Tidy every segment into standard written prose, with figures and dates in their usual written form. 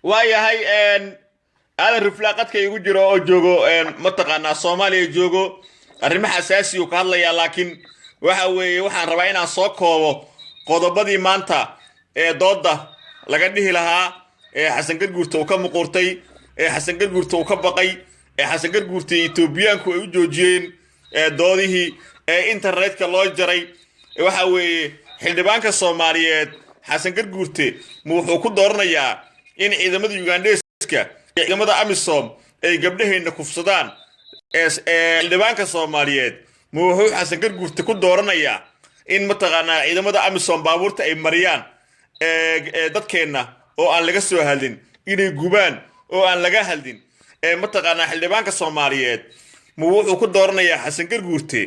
waayahay aadan riflaaqadka igu jiro oo joogo mataqaanaa Soomaaliya joogo arrimo xasaasi oo ka hadlaya laakiin waxa weeye waxaan rabaa inaan soo koobo qodobadii maanta dooda laga dhihi lahaa Xasan Garguurta uu ka muqurtay Xasan Garguurta uu ka baqay Xasan Garguurta Itoobiyaanku ay u joojiyeen doodihii internetka loo jaray waxa weeye xildhibaanka Soomaaliyeed Xasan Garguurta wuxuu ku dooranayaa in ciidamada Ugandeska ciidamada AMISOM ay gabdhaheena kufsadaan xildhibaanka Soomaaliyeed wuxuu Xasan Garguurta ku dooranayaa in mataqaanaa ciidamada AMISOM baabuurta ay mariyaan dadkeena oo aan laga soo hadlin inay gubaan oo aan laga hadlin mataqaanaa xildhibaanka Soomaaliyeed wuxuu ku dooranayaa Xasan Garguurta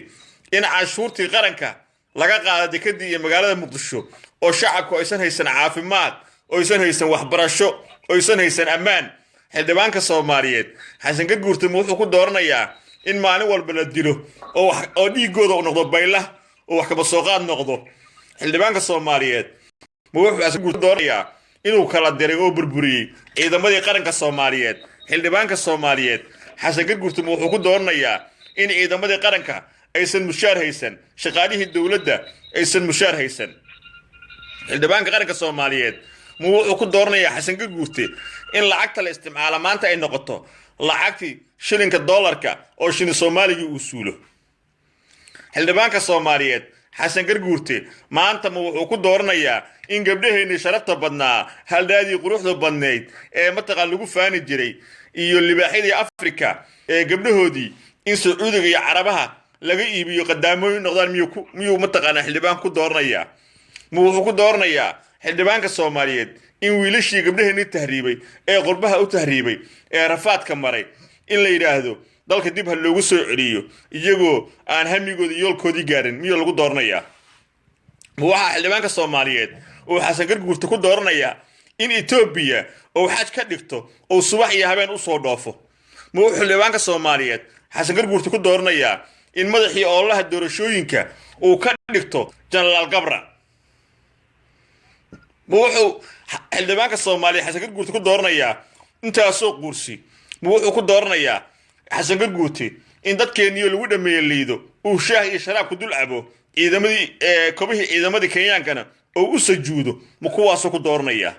in cashuurtii qaranka laga qaado dekadii iyo magaalada Muqdisho oo shacabku aysan haysan caafimaad oo aysan haysan waxbarasho oo aysan haysan ammaan xildhibaanka Soomaaliyeed Xasan Garguurta wuxuu ku dooranayaa in maalin walba la dilo oo dhiigooda u noqdo baylah oo wax ka soo qaad noqdo xildhibaanka Soomaaliyeed wuxuu Xasan Garguurta doonayaa inuu kala diray oo burburiyay ciidamadii qaranka Soomaaliyeed xildhibaanka Soomaaliyeed Xasan Garguurta wuxuu ku dooranayaa in ciidamadii qaranka aysan mushaar haysan shaqaalihii dawladda aysan mushaar haysan xildhibaanka qaranka Soomaaliyeed wuxuu ku dooranayaa Xasan Garguurta in lacagta la isticmaalo maanta ay noqoto lacagtii shilinka dollarka oo shilin Soomaaliga uu suulo xildhibaanka Soomaaliyeed Xasan Garguurta maanta wuxuu ku dooranayaa in gabdhaheena sharafta badnaa haldaadii quruxda badneed mataqaan lagu faani jiray iyo libaaxidii Afrika gabdhahoodii in Sacuudiga iyo Carabaha laga iibiyo qadaamooyin noqdaan miyuu mataqaanaa xildhibaan ku dooranayaa wuxuu ku dooranayaa xildhibaanka Soomaaliyeed in wiilashii gabdhaheena tahriibay qurbaha u tahriibay rafaadka maray in la yiraahdo dalka dib hal loogu soo celiyo iyagoo aan hamigooda yoolkoodii gaarin miyuu lagu dooranayaa waxa xildhibaanka Soomaaliyeed oo Xasan Garguurta ku dooranayaa in Itoobiya oo xaj ka dhigto oo subax iyo habeen u soo dhoofo wuxuu xildhibaanka Soomaaliyeed Xasan Garguurta ku dooranayaa in madaxii oolaha doorashooyinka uu ka dhigto General Gabra wuxuu xildhibaanka Soomaaliyeed Xasan Garguurta ku dooranayaa intaasoo qursi wuxuu ku dooranayaa Xasan Garguurta in dadkeeniyo lagu dhameeyo liido uu shaah iyo sharaab ku dul cabo ciidamadii kobihii ciidamadii Kenyaankana oo u sajuudo kuwaasoo ku dooranayaa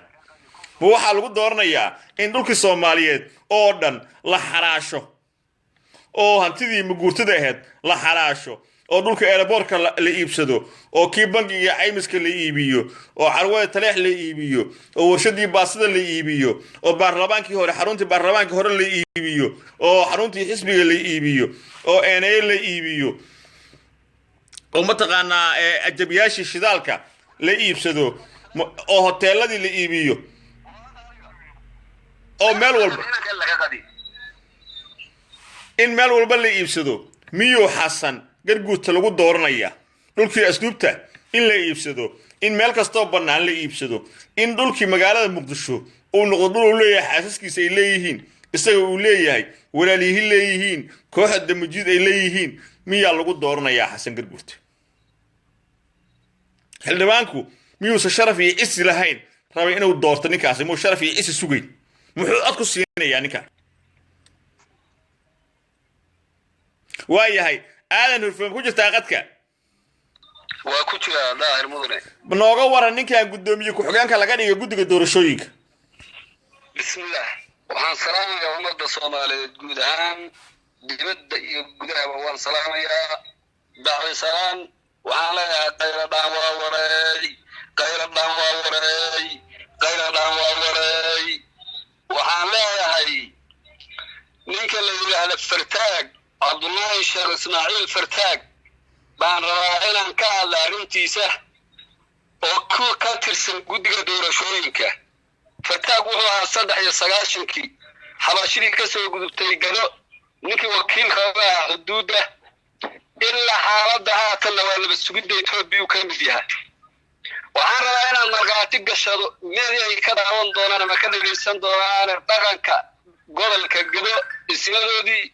waxa lagu dooranayaa in dhulkii Soomaaliyeed oo dhan la xaraasho oo hantidii maguurtada ahayd la xaraasho oo dhulka airportka la iibsado oo kii bangiga caymiska la iibiyo oo carwada taleex la iibiyo oo warshadii baasada la iibiyo oo baarlamaankii hore xaruntii baarlamaankii hore la iibiyo oo xaruntii xisbiga la iibiyo oo NA la iibiyo oo mataqaanaa ajabiyaashii shidaalka la iibsado oo hoteeladii la iibiyo oo meel walba in meel walba la iibsado miyuu Xasan Garguurta lagu dooranayaa dhulkii asluubta in la iibsado in meel kasta banaan la iibsado in dhulkii magaalada Muqdisho uu noqdo dhul uu leeyahay xaasaskiisa ay leeyihiin isaga uu leeyahay walaalihiin leeyihiin kooxda damajid ay leeyihiin miyaa lagu dooranayaa Xasan Garguurta xildhibaanku miyuu sharaf iyo is lahayn rabay inuu doorto ninkaas muu sharaf iyo is sugay muxuu cod ku siinayaa ninka waayahay aadan hurfan ku jirtaa qadka waa ku jira daahir mudane nooga waran ninkan gudoomiye ku xigeenka laga dhigay guddiga doorashooyinka bismillaah waxaan salaamayaa ummadda Soomaaliyeed guud ahaan dibadda iyo gudaha waan salaamayaa dacwo salaan waxaan leeyahay qayladaan waa wareey waxaan leeyahay ninka la yiraahdo Fartaag Abdullaahi Sheekh Ismaaciil Fartaag baan rabaa inaan ka hadlo arrintiisa oo ka tirsan guddiga doorashooyinka Fartaag wuxuu ahaa 93kii xabashidii ka soo gudubtay gado ninkii wakiilka ah xuduudda ilaa xaaladda haatan waa laba sugidda Itoobiya ka mid yahay waxaan rabaa inaan markaati gashado meedii ay ka daawan doonaan ama ka dhageysan doonaan dhaqanka gobolka gado ismadoodii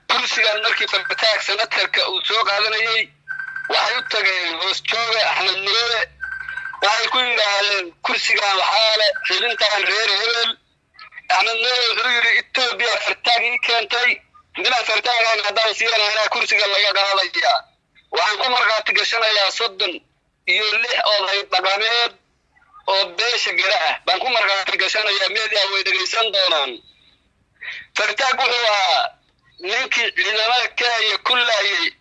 kursigan markii Fartaag sanadka uu soo qaadanayay waxay u tageen hoos jooga Axmed Murade waxay ku yiraahdeen kursigan waxaa leh xilintan reer hebel أحمد نور يري إثيوبيا فرتاج كانتي من فرتاج أنا هذا وسيلة أنا كرسي قال لي قال لي وعنكم مرقات قشنا يا صدن يلح أو هاي طقامات أو بيش جراء بعنكم مرقات قشنا يا ميديا ويدرسون دونان فرتاج هو نيك لما كاي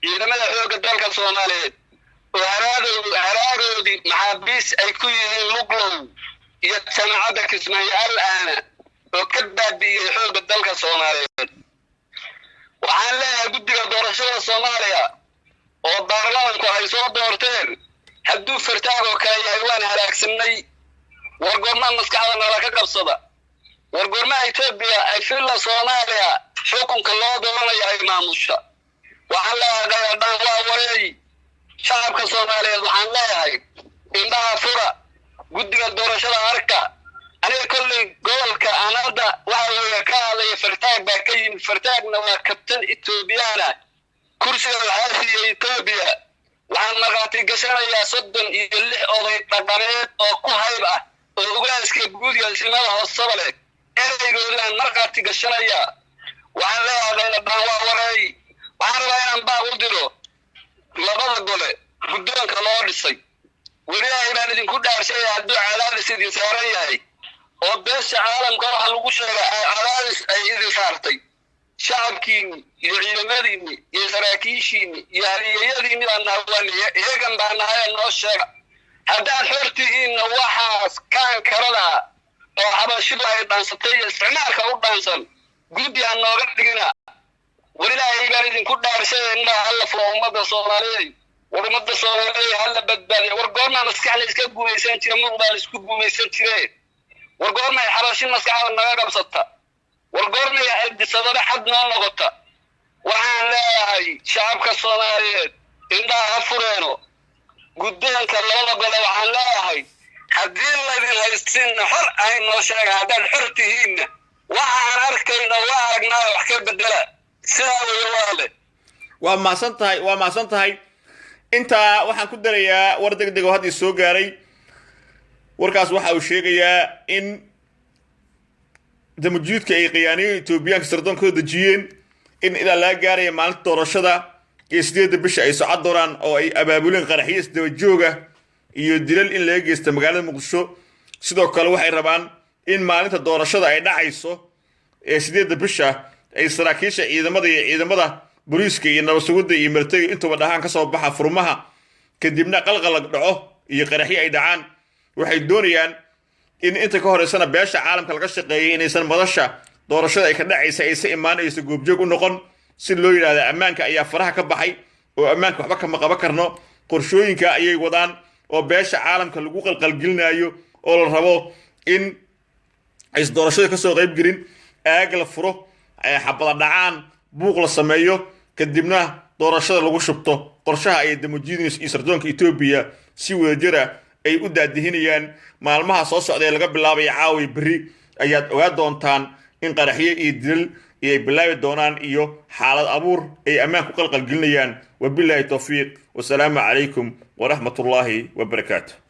لما حوق الدولة الصومالية وهرادو دي محابيس أي كوي لقلو يتسمع عدك اسمه الآن وكذب بحوق الدولة الصومالية وعن لها قد دورشة الصومالية وبرلمان كوهي صوت دورتين هدو فرتاقو كاي حيوان هلاك سني ورقورنا مسكعنا لك قبصدا ورقورنا إثيوبيا أي فيلا صوماليا حكم كالله دورنا يا إمام الشا وعن لها غير دان وري شعب كصوماليا وعن لها إنها فرا قد دورشة أركا أنا كل قول كأنادا وعلى كالي فرتاق باكين فرتاقنا وكابتن إثيوبيانا كرسي العاسي إثيوبيا وعن مراتي قشنا يا صدن يلح أو طقامات أو كهيبة أو أغلاس كبقود يلسمها الصبلة أنا يقول لأن مراتي قشنا يا وعن لا هذا الباوة ورأي وعن لا ينبع ودلو لبضا قولي قدوان كالله للسي وليها إبان كل شيء يعدو على لسيدي ساريهي وبس عالم قرح الوشة على إذا صارتي شعبكيني يعلمني يسراكيشيني يعني يديني أن أولي يجن بأن هاي النشرة هذا حرتي إن واحد كان كرلا أو حبا شبه دانستي استعمار كأو دانسل قدي أن نغرقنا ولله يبالي كل شيء إن هلا فوق الصومالي ورمض الصومالي هلا بدبالي ورقورنا مسكح لسكبو ميسان ترى مغبال لسكبو ميسان ترى ورقورنا يحرشين مسكح النغاقة بسطة ورقورنا يعد صدر حد نون نغطة وعن لاهي شعبك الصوماليين إنها أفرينو قدين كالله قلوا وعن لاهي حدين الذي هيستين حر أي نوشاق هذا الحرتهين وعن أركينا وعرقنا وحكي بدلا ساوي والي وما سنتهي انت waxaan ku darayaa war degdeg oo hadii soo gaaray warkaas waxa uu sheegayaa in damajuudka ay qiyaaniyeen Itoobiyaanka sardoonkooda dajiyeen in ilaa la gaaray maalinta doorashada ee 8 bisha ay socod doonaan oo ay abaabuleen qaraxiis daba jooga iyo dilal in laga geysto magaalada Muqdisho sidoo kale waxay rabaan in maalinta doorashada ay dhacayso ee 8 bisha ay saraakiisha ciidamada booliiska iyo nabadsuguda iyo martay intuba dhahaan ka soo baxa furmaha kadibna qalqal dhaco iyo qaraxi ay dhacaan waxay doonayaan in inta ka horeysana beesha caalamka laga shaqeeyay inaysan madasha doorashada ay ka dhacaysa ay si imaanayso goobjoog u noqon si loo yiraahdo ammaanka ayaa faraha ka baxay oo ammaanka waxba kama qaban karno qorshooyinka ayay wadaan oo beesha caalamka lagu qalqalgelinayo oo la rabo in ay doorashada ka soo qayb gelin aag la furo ay xabada dhacaan buuq la sameeyo kadibna doorashada lagu shubto qorshaha ay damajiidinayso Isardoonka Itoobiya si wadajir ay u daadihinayaan maalmaha soo socday laga bilaabay caawi bari ayaad ogaa doontaan in qaraxiye iyo dil ay bilaabi doonaan iyo xaalad abuur ay ammaan ku qalqal gelinayaan wabillahi tawfiiq wa salaamu calaykum wa rahmatullahi wa barakaatuh